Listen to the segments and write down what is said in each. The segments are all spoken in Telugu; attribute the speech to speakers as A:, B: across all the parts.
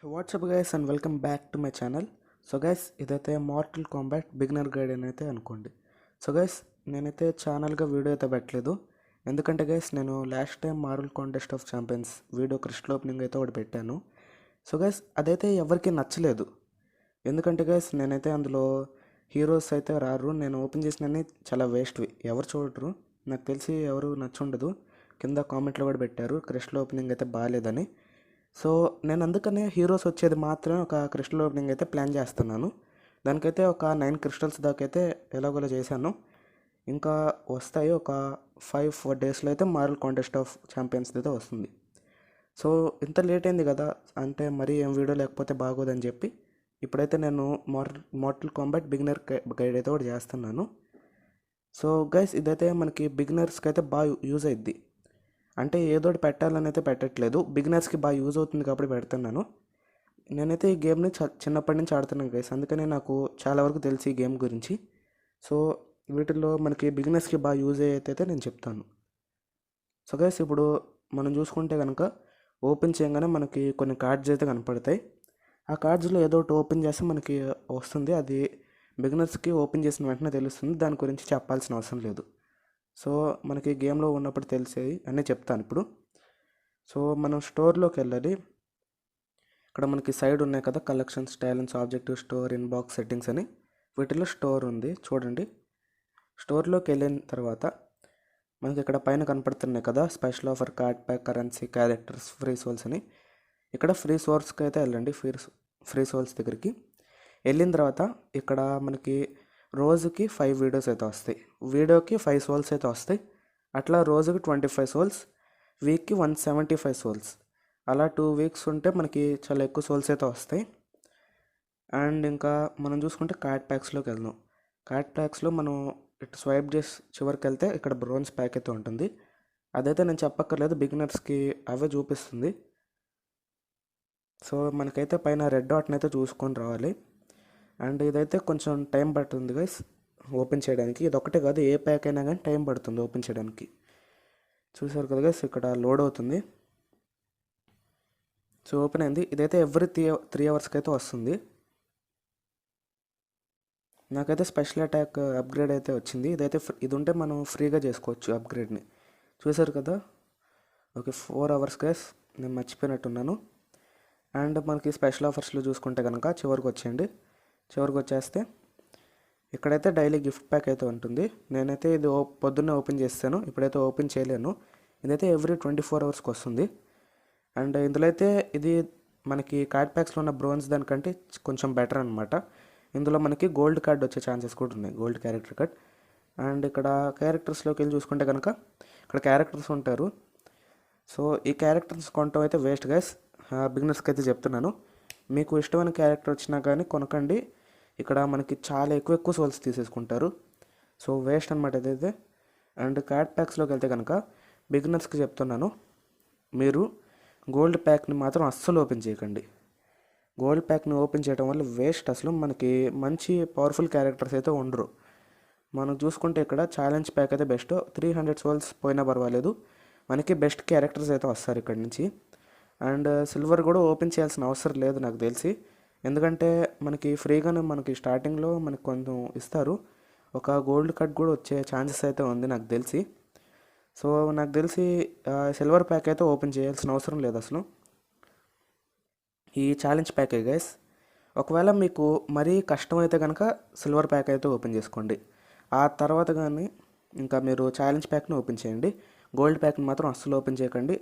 A: WhatsApp guys and welcome back to my channel. So guys, ఇదైతే మార్టల్ కాంబాట్ బిగినర్ గైడ్ అని అయితే అనుకోండి. సో గైస్, నేనైతే ఛానల్గా వీడియో అయితే పెట్టలేదు. ఎందుకంటే గైస్, నేను last time marvel contest of champions video crystal opening అయితే ఒకటి పెట్టాను. సో గైస్, అదైతే ఎవరికి నచ్చలేదు. ఎందుకంటే గైస్, నేనైతే అందులో హీరోస్ అయితే రారు. నేను ఓపెన్ చేసినవి చాలా వేస్ట్వి, ఎవరు చూడరు. నాకు తెలిసి ఎవరు నచ్చుండదు. కింద కామెంట్లో కూడా పెట్టారు క్రిస్టల్ ఓపెనింగ్ అయితే బాగాలేదని. సో నేను అందుకనే హీరోస్ వచ్చేది మాత్రమే ఒక క్రిస్టల్ ఓపెనింగ్ అయితే ప్లాన్ చేస్తున్నాను. దానికైతే ఒక 9 క్రిస్టల్స్ దాకా అయితే ఎలాగోలా చేశాను. ఇంకా వస్తాయి ఒక 5-4 డేస్లో అయితే మార్వల్ కాంటెస్ట్ ఆఫ్ ఛాంపియన్స్ అయితే వస్తుంది. సో ఇంత లేట్ అయింది కదా, అంటే మరీ ఏం వీడియో లేకపోతే బాగోదని చెప్పి ఇప్పుడైతే నేను మార్టల్ కాంబాట్ బిగినర్ గైడ్ అయితే ఒకటి చేస్తున్నాను. సో గైస్, ఇదైతే మనకి బిగినర్స్కి అయితే బాగా యూజ్ అయ్యిద్ది. అంటే ఏదోటి పెట్టాలని అయితే పెట్టట్లేదు, బిగినర్స్కి బాగా యూజ్ అవుతుంది కాబట్టి పెడుతున్నాను. నేనైతే ఈ గేమ్ని చిన్నప్పటి నుంచి ఆడుతున్నాను గైస్, అందుకనే నాకు చాలా వరకు తెలిసి ఈ గేమ్ గురించి. సో వీటిల్లో మనకి బిగినర్స్కి బాగా యూజ్ అయ్యేదైతే నేను చెప్తాను. సో గైస్, ఇప్పుడు మనం చూసుకుంటే కనుక ఓపెన్ చేయగానే మనకి కొన్ని కార్డ్స్ అయితే కనపడతాయి. ఆ కార్డ్స్లో ఏదో ఒకటి ఓపెన్ చేస్తే మనకి వస్తుంది. అది బిగినర్స్కి ఓపెన్ చేసిన వెంటనే తెలుస్తుంది, దాని గురించి చెప్పాల్సిన అవసరం లేదు. సో మనకి గేమ్లో ఉన్నప్పుడు తెలిసేది అన్నీ చెప్తాను ఇప్పుడు. సో మనం స్టోర్లోకి వెళ్ళాలి. ఇక్కడ మనకి సైడ్ ఉన్నాయి కదా, collections, talents, objective, store, inbox, settings అని. వీటిలో స్టోర్ ఉంది చూడండి. స్టోర్లోకి వెళ్ళిన తర్వాత మనకి ఇక్కడ పైన కనపడుతున్నాయి కదా, special offer, card pack, currency, characters, free souls అని. ఇక్కడ ఫ్రీ సోర్స్కి అయితే వెళ్ళండి, ఫ్రీ సోల్స్ దగ్గరికి వెళ్ళిన తర్వాత ఇక్కడ మనకి రోజుకి 5 వీడియోస్ అయితే వస్తాయి. వీడియోకి 5 సోల్స్ అయితే వస్తాయి. అట్లా రోజుకి 25 సోల్స్, వీక్కి 175 సోల్స్. అలా 2 వీక్స్ ఉంటే మనకి చాలా ఎక్కువ సోల్స్ అయితే వస్తాయి. అండ్ ఇంకా మనం చూసుకుంటే కార్డ్ ప్యాక్స్లోకి వెళ్దాం. కార్డ్ ప్యాక్స్లో మనం ఇటు స్వైప్ చేసి చివరికి వెళ్తే ఇక్కడ బ్రోన్స్ ప్యాక్ అయితే ఉంటుంది. అదైతే నేను చెప్పక్కర్లేదు, బిగినర్స్కి అవే చూపిస్తుంది. సో మనకైతే పైన రెడ్ డాట్ని అయితే చూసుకొని రావాలి. అండ్ ఇదైతే కొంచెం టైం పడుతుంది గైస్ ఓపెన్ చేయడానికి. ఇది ఒకటే కాదు, ఏ ప్యాక్ అయినా కానీ టైం పడుతుంది ఓపెన్ చేయడానికి. చూసారు కదా గైస్, ఇక్కడ లోడ్ అవుతుంది. సో ఓపెన్ అయింది. ఇదైతే ఎవ్రీ 3 అవర్స్కి అయితే వస్తుంది. నాకైతే స్పెషల్ అటాక్ అప్గ్రేడ్ అయితే వచ్చింది. ఇదైతే ఇది ఉంటే మనం ఫ్రీగా చేసుకోవచ్చు అప్గ్రేడ్ని. చూసారు కదా, ఓకే 4 అవర్స్ గైస్, నేను మర్చిపోయినట్టున్నాను. అండ్ మనకి స్పెషల్ ఆఫర్స్లో చూసుకుంటే కనుక చివరికి వచ్చేస్తే ఇక్కడైతే డైలీ గిఫ్ట్ ప్యాక్ అయితే ఉంటుంది. నేనైతే ఇది పొద్దున్నే ఓపెన్ చేస్తాను, ఇప్పుడైతే ఓపెన్ చేయలేను. ఇదైతే ఎవ్రీ 24 అవర్స్కి వస్తుంది. అండ్ ఇందులో అయితే ఇది మనకి కార్డ్ ప్యాక్స్లో ఉన్న బ్రోన్స్ దానికంటే కొంచెం బెటర్ అనమాట. ఇందులో మనకి గోల్డ్ కార్డ్ వచ్చే ఛాన్సెస్ కూడా ఉన్నాయి, గోల్డ్ క్యారెక్టర్ కార్డ్. అండ్ ఇక్కడ క్యారెక్టర్స్లోకి వెళ్ళి చూసుకుంటే కనుక ఇక్కడ క్యారెక్టర్స్ ఉంటారు. సో ఈ క్యారెక్టర్స్ కొనటం అయితే వేస్ట్ గైస్, బిగినర్స్కి అయితే చెప్తున్నాను. మీకు ఇష్టమైన క్యారెక్టర్ వచ్చినా కానీ కొనకండి, ఇక్కడ మనకి చాలా ఎక్కువ సోల్స్ తీసేసుకుంటారు. సో వేస్ట్ అనమాట ఇదైతే. అండ్ కార్డ్ ప్యాక్స్లోకి వెళ్తే కనుక బిగినర్స్కి చెప్తున్నాను, మీరు గోల్డ్ ప్యాక్ని మాత్రం అస్సలు ఓపెన్ చేయకండి. గోల్డ్ ప్యాక్ని ఓపెన్ చేయడం వల్ల వేస్ట్, అసలు మనకి మంచి పవర్ఫుల్ క్యారెక్టర్స్ అయితే ఉండరు. మనం చూసుకుంటే ఇక్కడ ఛాలెంజ్ ప్యాక్ అయితే బెస్ట్, 300 సోల్స్ పోయినా పర్వాలేదు, మనకి బెస్ట్ క్యారెక్టర్స్ అయితే వస్తారు ఇక్కడ నుంచి. అండ్ సిల్వర్ కూడా ఓపెన్ చేయాల్సిన అవసరం లేదు నాకు తెలిసి, ఎందుకంటే మనకి ఫ్రీగానే మనకి స్టార్టింగ్లో మనకి కొంచెం ఇస్తారు. ఒక గోల్డ్ కార్డ్ కూడా వచ్చే ఛాన్సెస్ అయితే ఉంది నాకు తెలిసి. సో నాకు తెలిసి సిల్వర్ ప్యాక్ అయితే ఓపెన్ చేయాల్సిన అవసరం లేదు అసలు, ఈ ఛాలెంజ్ ప్యాకే గైస్. ఒకవేళ మీకు మరీ కష్టమైతే కనుక సిల్వర్ ప్యాక్ అయితే ఓపెన్ చేసుకోండి. ఆ తర్వాత కానీ ఇంకా మీరు ఛాలెంజ్ ప్యాక్ని ఓపెన్ చేయండి. గోల్డ్ ప్యాక్ని మాత్రం అస్సలు ఓపెన్ చేయకండి.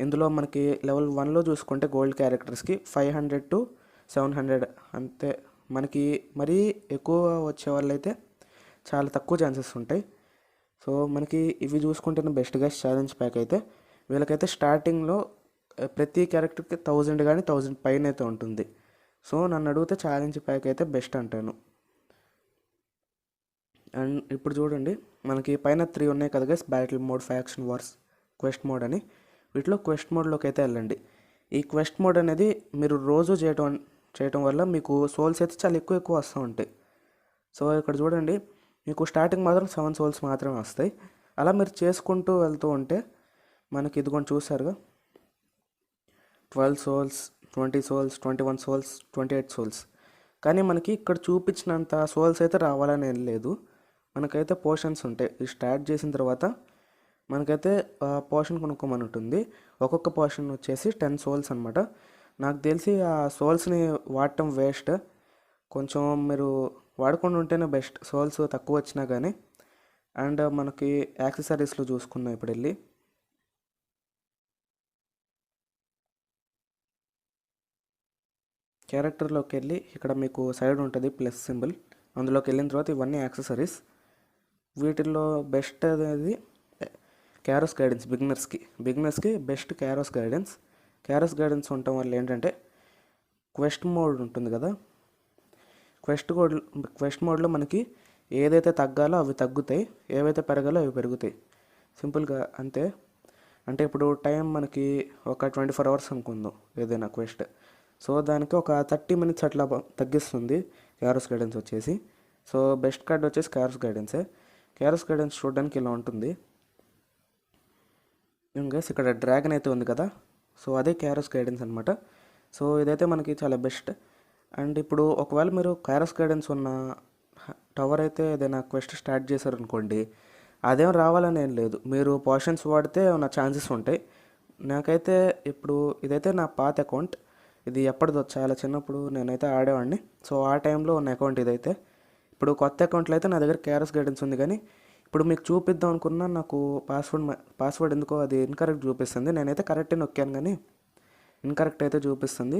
A: ఇందులో మనకి లెవెల్ 1లో చూసుకుంటే గోల్డ్ క్యారెక్టర్స్కి 500 to 700 అంతే. మనకి మరీ ఎక్కువ వచ్చే వాళ్ళైతే చాలా తక్కువ ఛాన్సెస్ ఉంటాయి. సో మనకి ఇవి చూసుకుంటేనే బెస్ట్ గా ఛాలెంజ్ ప్యాక్ అయితే. వీళ్ళకైతే స్టార్టింగ్లో ప్రతి క్యారెక్టర్కి 1000 కానీ 1000 పైన అయితే ఉంటుంది. సో నన్ను అడిగితే ఛాలెంజ్ ప్యాక్ అయితే బెస్ట్ అంటాను. అండ్ ఇప్పుడు చూడండి, మనకి పైన 3 ఉన్నాయి కదా guys, battle mode, faction wars, quest mode అని. వీటిలో క్వెస్ట్ మోడ్లోకి అయితే వెళ్ళండి. ఈ క్వెస్ట్ మోడ్ అనేది మీరు రోజు చేయటం వల్ల మీకు సోల్స్ అయితే చాలా ఎక్కువ వస్తూ ఉంటాయి. సో ఇక్కడ చూడండి, మీకు స్టార్టింగ్ మాత్రం 7 సోల్స్ మాత్రమే వస్తాయి. అలా మీరు చేసుకుంటూ వెళ్తూ ఉంటే మనకి ఇదిగోండి చూసారుగా, 12 సోల్స్, 20 సోల్స్, 21 సోల్స్, 28 సోల్స్. కానీ మనకి ఇక్కడ చూపించినంత సోల్స్ అయితే రావాలని ఏం లేదు. మనకైతే పోర్షన్స్ ఉంటాయి. ఇది స్టార్ట్ చేసిన తర్వాత మనకైతే పోర్షన్ కొనుక్కోమని ఉంటుంది. ఒక్కొక్క పోర్షన్ వచ్చేసి 10 సోల్స్ అనమాట. నాకు తెలిసి ఆ సోల్స్ని వాడటం వేస్ట్. కొంచెం మీరు వాడుకొని ఉంటేనే బెస్ట్, సోల్స్ తక్కువ వచ్చినా కానీ. అండ్ మనకి యాక్సెసరీస్లో చూసుకున్నాం ఇప్పుడు వెళ్ళి. క్యారెక్టర్లోకి వెళ్ళి ఇక్కడ మీకు సైడ్ ఉంటుంది ప్లస్ సింబల్, అందులోకి వెళ్ళిన తర్వాత ఇవన్నీ యాక్సెసరీస్. వీటిల్లో బెస్ట్ అనేది క్యారోస్ గైడెన్స్. బిగినర్స్కి బెస్ట్ క్యారోస్ గైడెన్స్. క్యారోస్ గైడెన్స్ ఉండటం వల్ల ఏంటంటే క్వెస్ట్ మోడ్ ఉంటుంది కదా, క్వెస్ట్ మోడ్లో మనకి ఏదైతే తగ్గాలో అవి తగ్గుతాయి, ఏవైతే పెరగాలో అవి పెరుగుతాయి. సింపుల్గా అంతే. అంటే ఇప్పుడు టైం మనకి ఒక 24 అవర్స్ అనుకుందాం ఏదైనా క్వెస్ట్. సో దానికి ఒక 30 మినిట్స్ అట్లా తగ్గిస్తుంది క్యారోస్ గైడెన్స్ వచ్చేసి. సో బెస్ట్ కార్డ్ వచ్చేసి క్యారోస్ గైడెన్సే. క్యారోస్ గైడెన్స్ చూడడానికి ఇలా ఉంటుంది. ఇంకా ఇక్కడ డ్రాగన్ అయితే ఉంది కదా, సో అదే క్యారోస్ గైడెన్స్ అనమాట. సో ఇదైతే మనకి చాలా బెస్ట్. అండ్ ఇప్పుడు ఒకవేళ మీరు క్యారోస్ గైడెన్స్ ఉన్న టవర్ అయితే ఏదైనా క్వెస్ట్ స్టార్ట్ చేశారనుకోండి, అదేం రావాలని ఏం లేదు. మీరు పోర్షన్స్ వాడితే ఉన్న ఛాన్సెస్ ఉంటాయి. నాకైతే ఇప్పుడు ఇదైతే నా పాత అకౌంట్. ఇది ఎప్పటిదో చాలా చిన్నప్పుడు నేనైతే ఆడేవాడిని. సో ఆ టైంలో ఉన్న అకౌంట్ ఇదైతే. ఇప్పుడు కొత్త అకౌంట్లో అయితే నా దగ్గర క్యారోస్ గైడెన్స్ ఉంది, కానీ ఇప్పుడు మీకు చూపిద్దాం అనుకున్నా నాకు పాస్వర్డ్ ఎందుకో అది ఇన్కరెక్ట్ చూపిస్తుంది. నేనైతే కరెక్టే నొక్కాను కానీ ఇన్కరెక్ట్ అయితే చూపిస్తుంది.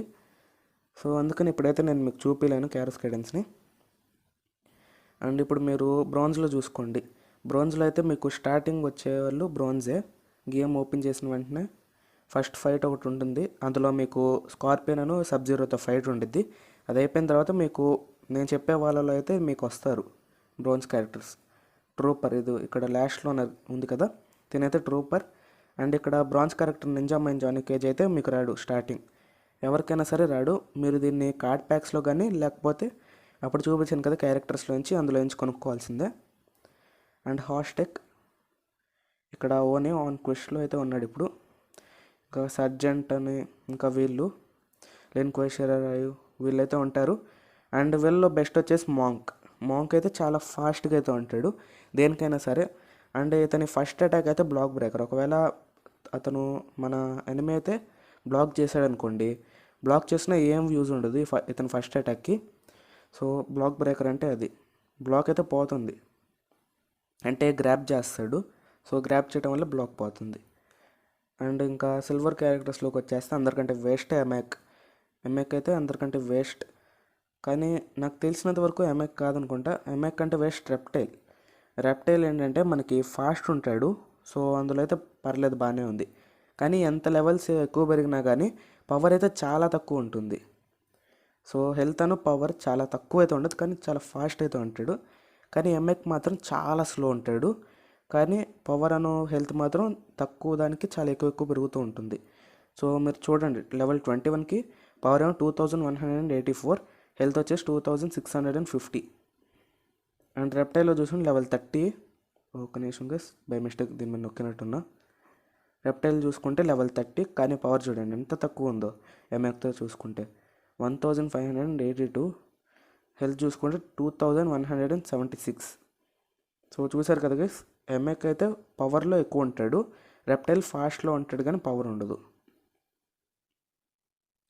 A: సో అందుకని ఇప్పుడైతే నేను మీకు చూపించలేను క్యారోస్ గైడెన్స్ని. అండ్ ఇప్పుడు మీరు బ్రాంజ్లో చూసుకోండి. బ్రాంజ్లో అయితే మీకు స్టార్టింగ్ వచ్చేవాళ్ళు బ్రాంజే. గేమ్ ఓపెన్ చేసిన వెంటనే ఫస్ట్ ఫైట్ ఒకటి ఉంటుంది. అందులో మీకు స్కార్పియన్ అను సబ్-జీరోతో ఫైట్ ఉండిద్ది. అది అయిపోయిన తర్వాత మీకు నేను చెప్పే వాళ్ళలో అయితే మీకు వస్తారు బ్రాంజ్ క్యారెక్టర్స్. ట్రూపర్ ఇది ఇక్కడ లాస్ట్లో ఉంది కదా, తినైతే ట్రూపర్. అండ్ ఇక్కడ bronze character ninja mime Johnny Cage అయితే మీకు రాడు స్టార్టింగ్, ఎవరికైనా సరే రాడు. మీరు దీన్ని కార్డ్ ప్యాక్స్లో కానీ లేకపోతే అప్పుడు చూపించాను కదా క్యారెక్టర్స్లోంచి, అందులో నుంచి కొనుక్కోవాల్సిందే. అండ్ హాస్టెక్ ఇక్కడ ఓనే ఆన్ క్వెస్ట్లో అయితే ఉన్నాడు ఇప్పుడు. ఇంకా సర్జెంట్ అని ఇంకా వీళ్ళు లెన్ క్వెషరాయు వీళ్ళైతే ఉంటారు. అండ్ వీళ్ళలో బెస్ట్ వచ్చేసి మాంక్ అయితే చాలా ఫాస్ట్గా అయితే ఉంటాడు దేనికైనా సరే. అండ్ ఇతని ఫస్ట్ అటాక్ అయితే బ్లాక్ బ్రేకర్. ఒకవేళ అతను మన ఎనిమి అయితే బ్లాక్ చేశాడు అనుకోండి, బ్లాక్ చేసినా ఏం యూజ్ ఉండదు ఇతని ఫస్ట్ అటాక్కి. సో బ్లాక్ బ్రేకర్ అంటే అది. బ్లాక్ అయితే పోతుంది అంటే గ్రాప్ చేస్తాడు. సో గ్రాప్ చేయడం వల్ల బ్లాక్ పోతుంది. అండ్ ఇంకా సిల్వర్ క్యారెక్టర్స్లోకి వచ్చేస్తే అందరికంటే వేస్ట్ ఎమెక్ అయితే అందరికంటే వేస్ట్. కానీ నాకు తెలిసినంత వరకు ఎమెక్ కాదనుకుంటా. ఎమెక్ అంటే వేస్ట్ రెప్టైల్ ఏంటంటే మనకి ఫాస్ట్ ఉంటాడు. సో అందులో అయితే పర్లేదు, బాగానే ఉంది. కానీ ఎంత లెవెల్స్ ఎక్కువ పెరిగినా కానీ పవర్ అయితే చాలా తక్కువ ఉంటుంది. సో హెల్త్ అను పవర్ చాలా తక్కువ అయితే ఉండదు, కానీ చాలా ఫాస్ట్ అయితే ఉంటాడు. కానీ ఎమెక్ మాత్రం చాలా స్లో ఉంటాడు, కానీ పవర్ అను హెల్త్ మాత్రం తక్కువ దానికి చాలా ఎక్కువ పెరుగుతూ ఉంటుంది. సో మీరు చూడండి, లెవెల్ 21కి పవర్ ఏమో 2184, హెల్త్ వచ్చేసి 2650. అండ్ రెప్టైల్లో చూసుకుంటే లెవెల్ 30. ఒక నిమిషం గైస్, బై మిస్టేక్ దీని మీద నొక్కినట్టున్నా. రెప్టైల్ చూసుకుంటే లెవెల్ 30, కానీ పవర్ చూడండి ఎంత తక్కువ ఉందో. ఎమెక్తో చూసుకుంటే 1582, హెల్త్ చూసుకుంటే 2176. సో చూసారు కదా గైస్, ఎమెక్ అయితే పవర్లో ఎక్కువ ఉంటాడు, రెప్టైల్ ఫాస్ట్లో ఉంటాడు కానీ పవర్ ఉండదు.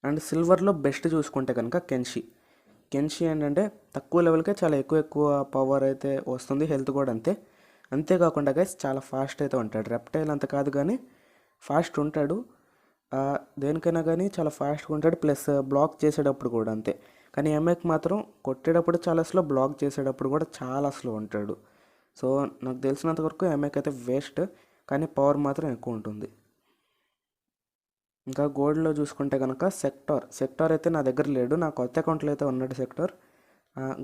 A: అండ్ సిల్వర్లో బెస్ట్ చూసుకుంటే కనుక కెన్షి ఏంటంటే తక్కువ లెవెల్కే చాలా ఎక్కువ పవర్ అయితే వస్తుంది, హెల్త్ కూడా అంతే. అంతేకాకుండా గైస్ చాలా ఫాస్ట్ అయితే ఉంటాడు. రెప్టైల్ అంత కాదు కానీ ఫాస్ట్ ఉంటాడు, దేనికైనా కానీ చాలా ఫాస్ట్గా ఉంటాడు. ప్లస్ బ్లాక్ చేసేటప్పుడు కూడా అంతే. కానీ ఎమెక్ మాత్రం కొట్టేటప్పుడు చాలా స్లో, బ్లాక్ చేసేటప్పుడు కూడా చాలా స్లో ఉంటాడు. సో నాకు తెలిసినంత వరకు ఎమెక్ అయితే వేస్ట్, కానీ పవర్ మాత్రం ఎక్కువ ఉంటుంది. ఇంకా గోల్డ్లో చూసుకుంటే కనుక సెక్టార్ అయితే నా దగ్గర లేడు, నా కొత్త అకౌంట్లో అయితే ఉన్నాడు సెక్టార్.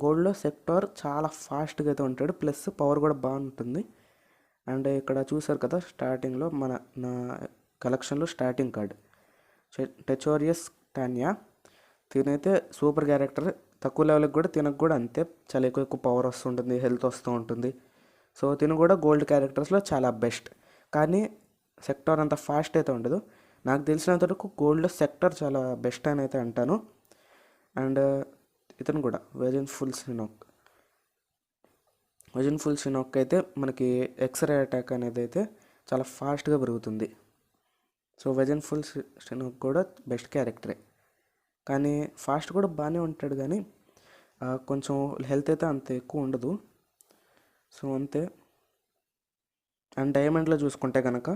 A: గోల్డ్లో సెక్టార్ చాలా ఫాస్ట్గా అయితే ఉంటాడు, ప్లస్ పవర్ కూడా బాగుంటుంది. అండ్ ఇక్కడ చూసారు కదా స్టార్టింగ్లో నా కలెక్షన్లో starting card టెచోరియస్ Tanya. తినైతే super character, తక్కువ లెవెల్కి కూడా తినకు కూడా అంతే, చాలా ఎక్కువ పవర్ వస్తుంటుంది, హెల్త్ వస్తూ ఉంటుంది. సో తిను కూడా గోల్డ్ క్యారెక్టర్స్లో చాలా బెస్ట్. కానీ సెక్టార్ అంత ఫాస్ట్ అయితే ఉండదు. నాకు తెలిసినంత వరకు గోల్డ్లో సెక్టర్ చాలా బెస్ట్ అని అయితే అంటాను. అండ్ ఇతను కూడా వెజన్ ఫుల్ సినాక్ అయితే మనకి ఎక్స్రే అటాక్ అనేది అయితే చాలా ఫాస్ట్గా పెరుగుతుంది. సో వెజన్ ఫుల్ సినాక్ కూడా బెస్ట్ క్యారెక్టరే, కానీ ఫాస్ట్ కూడా బాగానే ఉంటాడు, కానీ కొంచెం హెల్త్ అయితే అంత ఎక్కువ ఉండదు. సో అంతే. అండ్ డైమండ్లో చూసుకుంటే కనుక,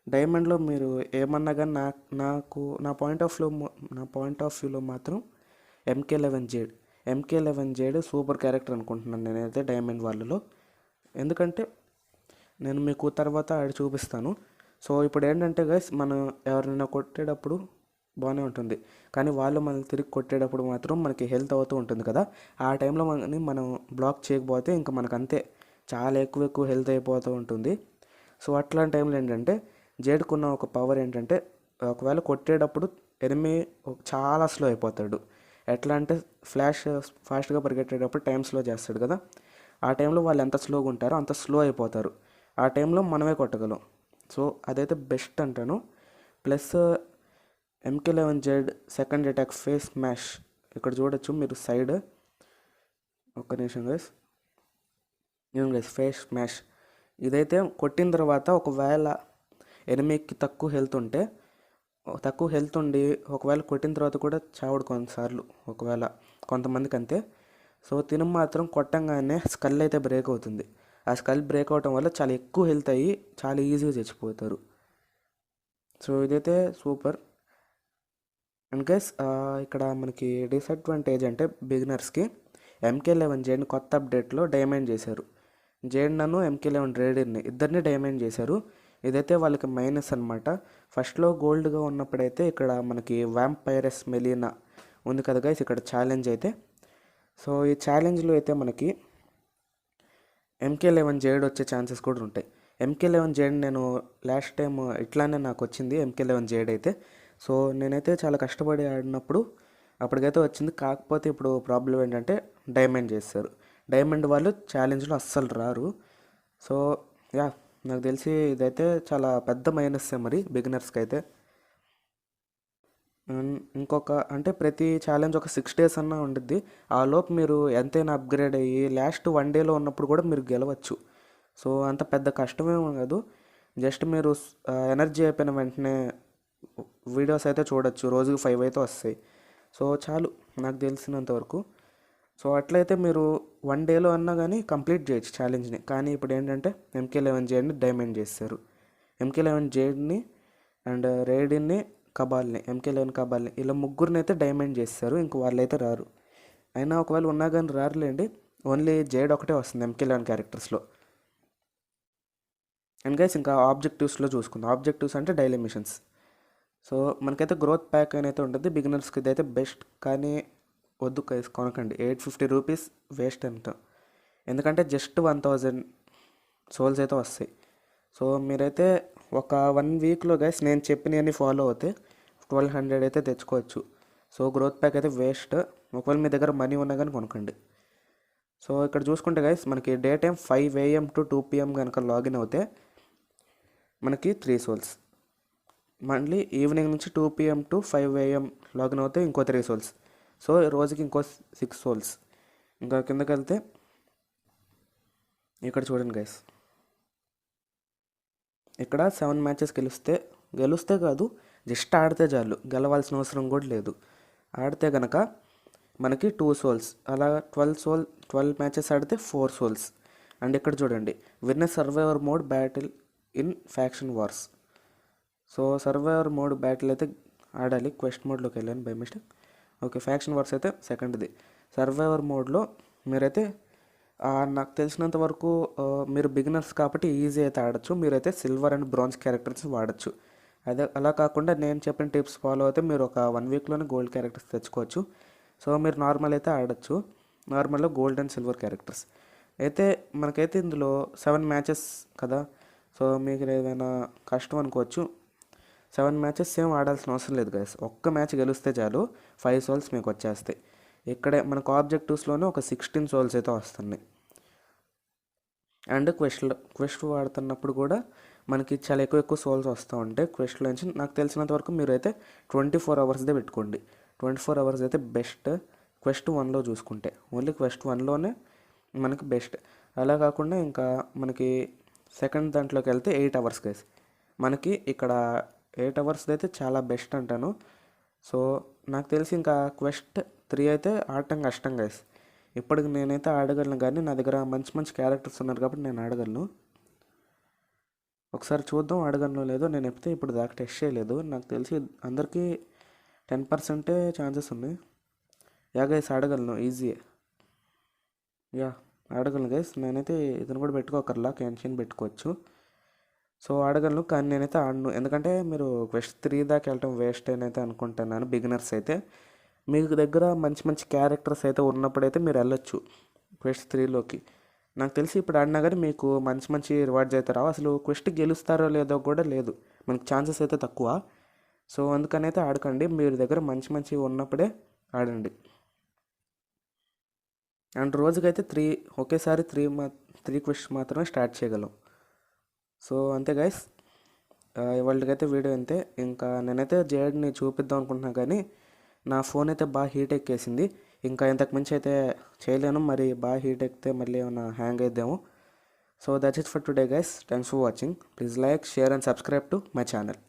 A: డైమండ్లో మీరు ఏమన్నా కానీ నా పాయింట్ ఆఫ్ వ్యూలో మాత్రం MK11 జేడ్ సూపర్ క్యారెక్టర్ అనుకుంటున్నాను నేనైతే డైమండ్ వాళ్ళలో. ఎందుకంటే నేను మీకు తర్వాత ఆడి చూపిస్తాను. సో ఇప్పుడు ఏంటంటే గైస్, మనం ఎవరైనా కొట్టేటప్పుడు బాగానే ఉంటుంది, కానీ వాళ్ళు మనల్ని తిరిగి కొట్టేటప్పుడు మాత్రం మనకి హెల్త్ అవుతూ ఉంటుంది కదా. ఆ టైంలో మనం బ్లాక్ చేయకపోతే ఇంకా మనకు అంతే చాలా ఎక్కువ హెల్త్ అయిపోతూ ఉంటుంది. సో అట్లాంటి టైంలో ఏంటంటే జేడ్కున్న ఒక పవర్ ఏంటంటే, ఒకవేళ కొట్టేటప్పుడు ఎనిమి చాలా స్లో అయిపోతాడు. ఎట్లా అంటే ఫాస్ట్గా పరిగెట్టేటప్పుడు టైం స్లో చేస్తాడు కదా, ఆ టైంలో వాళ్ళు ఎంత స్లోగా ఉంటారో అంత స్లో అయిపోతారు. ఆ టైంలో మనమే కొట్టగలం. సో అదైతే బెస్ట్ అంటాను. Plus MK11 Z second attack face smash, ఇక్కడ చూడొచ్చు మీరు సైడ్. ఒక్క నిమిషం గైస్, ఫేస్ స్మాష్ ఇదైతే కొట్టిన తర్వాత ఒకవేళ ఎనిమికి తక్కువ హెల్త్ ఉండి ఒకవేళ కొట్టిన తర్వాత కూడా చావడు కొన్నిసార్లు, ఒకవేళ కొంతమందికి అంతే. సో తిను మాత్రం కొట్టంగానే స్కల్ అయితే బ్రేక్ అవుతుంది. ఆ స్కల్ బ్రేక్ అవటం వల్ల చాలా ఎక్కువ హెల్త్ అయ్యి చాలా ఈజీగా చచ్చిపోతారు. సో ఇదైతే సూపర్. అండ్ గైస్, ఇక్కడ మనకి డిసడ్వాంటేజ్ అంటే బిగినర్స్కి MK11 జేడ్ని కొత్త అప్డేట్లో డైమండ్ చేశారు. జేడ్ నన్ను MK11 రేడియన్ని ఇద్దరిని డైమండ్ చేశారు. ఇదైతే వాళ్ళకి మైనస్ అనమాట. ఫస్ట్లో గోల్డ్గా ఉన్నప్పుడైతే ఇక్కడ మనకి వ్యాంపైరస్ మెలీనా ఉంది కదా గైస్, ఇక్కడ ఛాలెంజ్ అయితే. సో ఈ ఛాలెంజ్లో అయితే మనకి MK11 జేడ్ వచ్చే ఛాన్సెస్ కూడా ఉంటాయి. MK11 జేడ్ నేను లాస్ట్ టైం ఇట్లానే నాకు వచ్చింది MK11 జేడ్ అయితే. సో నేనైతే చాలా కష్టపడి ఆడినప్పుడు అప్పటికైతే వచ్చింది. కాకపోతే ఇప్పుడు ప్రాబ్లం ఏంటంటే డైమండ్ చేస్తారు. డైమండ్ వాళ్ళు ఛాలెంజ్లో అస్సలు రారు. సో యా, నాకు తెలిసి ఇదైతే చాలా పెద్ద మైనస్సే మరి బిగినర్స్కి అయితే. ఇంకొక అంటే ప్రతి ఛాలెంజ్ ఒక 6 days అన్నా ఉండిద్ది. ఆ లోపు మీరు ఎంతైనా అప్గ్రేడ్ అయ్యి లాస్ట్ 1 dayలో ఉన్నప్పుడు కూడా మీరు గెలవచ్చు. సో అంత పెద్ద కష్టమేమో కాదు. జస్ట్ మీరు ఎనర్జీ అయిపోయిన వెంటనే వీడియోస్ అయితే చూడొచ్చు. రోజుకి 5 అయితే వస్తాయి. సో చాలు నాకు తెలిసినంత వరకు. సో అట్లయితే మీరు 1 dayలో అన్నా కానీ కంప్లీట్ చేయొచ్చు ఛాలెంజ్ని. కానీ ఇప్పుడు ఏంటంటే MK11 జేడ్ని డైమండ్ చేస్తారు. MK11 జేడ్ని అండ్ రేడిన్ని కబాల్ని, MK11 కబాల్ని, ఇలా ముగ్గురిని అయితే డైమండ్ చేస్తారు. ఇంక వాళ్ళైతే రారు. అయినా ఒకవేళ ఉన్నా కానీ రారులేండి. ఓన్లీ జేడ్ ఒకటే వస్తుంది MK11 క్యారెక్టర్స్లో. అండ్ గైస్, ఇంకా ఆబ్జెక్టివ్స్లో చూసుకుందాం. ఆబ్జెక్టివ్స్ అంటే డైలీ మిషన్స్. సో మనకైతే గ్రోత్ ప్యాక్ అయితే ఉంటుంది. బిగినర్స్కి ఇదైతే బెస్ట్, కానీ వద్దు గైస్ కొనకండి. 850 రూపీస్ వేస్ట్ అంట. ఎందుకంటే జస్ట్ 1000 సోల్స్ అయితే వస్తాయి. సో మీరైతే ఒక 1 వీక్లో గైస్ నేను చెప్పినవన్నీ ఫాలో అవుతే 1200 అయితే తెచ్చుకోవచ్చు. సో గ్రోత్ ప్యాక్ అయితే వేస్ట్. ఒకవేళ మీ దగ్గర మనీ ఉన్నా కానీ కొనకండి. సో ఇక్కడ చూసుకుంటే గైస్, మనకి day time 5 AM to 2 PM కనుక లాగిన్ అవుతే మనకి 3 సోల్స్. మళ్ళీ ఈవినింగ్ నుంచి 2 PM to 5 AM లాగిన్ అవుతే ఇంకో 3 సోల్స్. సో రోజుకి ఇంకో 6 సోల్స్. ఇంకా కిందకి వెళ్తే ఇక్కడ చూడండి గైస్, ఇక్కడ 7 మ్యాచెస్ గెలిస్తే కాదు, జస్ట్ ఆడితే చాలు, గెలవాల్సిన అవసరం కూడా లేదు. ఆడితే కనుక మనకి 2 సోల్స్, అలా 12 మ్యాచెస్ ఆడితే 4 సోల్స్. అండ్ ఇక్కడ చూడండి, win survivor mode battle in faction wars. So survivor mode battle అయితే ఆడాలి. క్వెస్ట్ మోడ్లోకి వెళ్ళాను by mistake. Okay, faction wars అయితే సెకండ్ది. సర్వైవర్ మోడ్లో మీరైతే నాకు తెలిసినంత వరకు మీరు బిగినర్స్ కాబట్టి ఈజీ అయితే ఆడచ్చు. మీరైతే సిల్వర్ అండ్ బ్రాంజ్ క్యారెక్టర్స్ వాడచ్చు. అలా కాకుండా నేను చెప్పిన టిప్స్ ఫాలో అయితే మీరు ఒక 1 వీక్లోనే గోల్డ్ క్యారెక్టర్స్ తెచ్చుకోవచ్చు. సో మీరు నార్మల్ అయితే ఆడచ్చు. నార్మల్లో గోల్డ్ అండ్ సిల్వర్ క్యారెక్టర్స్ అయితే మనకైతే ఇందులో 7 మ్యాచెస్ కదా. సో మీకు ఏదైనా కష్టం అనుకోవచ్చు. 7 మ్యాచెస్ ఏం ఆడాల్సిన అవసరం లేదు గైస్. ఒక్క మ్యాచ్ గెలిస్తే చాలు 5 సోల్స్ మీకు వచ్చేస్తాయి. ఇక్కడే మనకు ఆబ్జెక్టివ్స్లోనే ఒక 16 సోల్స్ అయితే వస్తున్నాయి. అండ్ క్వెస్ట్ వాడుతున్నప్పుడు కూడా మనకి చాలా ఎక్కువ ఎక్కువ సోల్స్ వస్తూ ఉంటాయి క్వెస్ట్లో నుంచి. నాకు తెలిసినంత వరకు మీరు అయితే 24 అవర్స్దే పెట్టుకోండి. 24 అవర్స్ అయితే బెస్ట్ క్వెస్ట్ 1లో చూసుకుంటే. ఓన్లీ క్వెస్ట్ 1లోనే మనకి బెస్ట్. అలా కాకుండా ఇంకా మనకి సెకండ్ దాంట్లోకి వెళ్తే 8 అవర్స్ గైస్. మనకి ఇక్కడ 8 అవర్స్ అయితే చాలా బెస్ట్ అంటాను. సో నాకు తెలిసి ఇంకా క్వెస్ట్ 3 అయితే ఆడటం కష్టం గైస్. ఇప్పటికి నేనైతే ఆడగలను, కానీ నా దగ్గర మంచి మంచి క్యారెక్టర్స్ ఉన్నారు కాబట్టి నేను ఆడగలను. ఒకసారి చూద్దాం ఆడగలను లేదో. నేను ఎప్పితే ఇప్పుడు దాకా టెస్ట్ చేయలేదు. నాకు తెలిసి అందరికీ 10% ఛాన్సెస్ ఉన్నాయి. యా గైస్ ఆడగలను, ఈజీయే. యా ఆడగలను గైస్. నేనైతే ఇతను కూడా పెట్టుకోకర్లా, కెన్షన్ పెట్టుకోవచ్చు. సో ఆడగలను, కానీ నేనైతే ఆడను. ఎందుకంటే మీరు క్వెస్ట్ 3 దాకా వెళ్ళటం వేస్ట్ అని అయితే అనుకుంటున్నాను. బిగినర్స్ అయితే మీకు దగ్గర మంచి మంచి క్యారెక్టర్స్ అయితే ఉన్నప్పుడైతే మీరు వెళ్ళొచ్చు క్వెస్ట్ 3లోకి. నాకు తెలిసి ఇప్పుడు ఆడినా కానీ మీకు మంచి మంచి రివార్డ్స్ అయితే రావు. అసలు క్వెస్ట్ గెలుస్తారో లేదో కూడా లేదు, మనకి ఛాన్సెస్ అయితే తక్కువ. సో అందుకని అయితే ఆడకండి. మీరు దగ్గర మంచి మంచి ఉన్నప్పుడే ఆడండి. అండ్ రోజుకైతే ఒకేసారి 3 క్వెస్ట్ మాత్రమే స్టార్ట్ చేయగలం. సో అంతే గైస్, ఇవాళకైతే వీడియో అంతే. ఇంకా నేనైతే జేడ్ని చూపిద్దాం అనుకుంటున్నాను, కానీ నా ఫోన్ అయితే బాగా హీట్ ఎక్కేసింది. ఇంకా ఇంతకు మించి అయితే చేయలేను. మరి బాగా హీట్ ఎక్కితే మళ్ళీ ఏమైనా హ్యాంగ్ అయిద్దాము. So that's it for today guys. Thanks for watching. Please like, share and subscribe to my channel.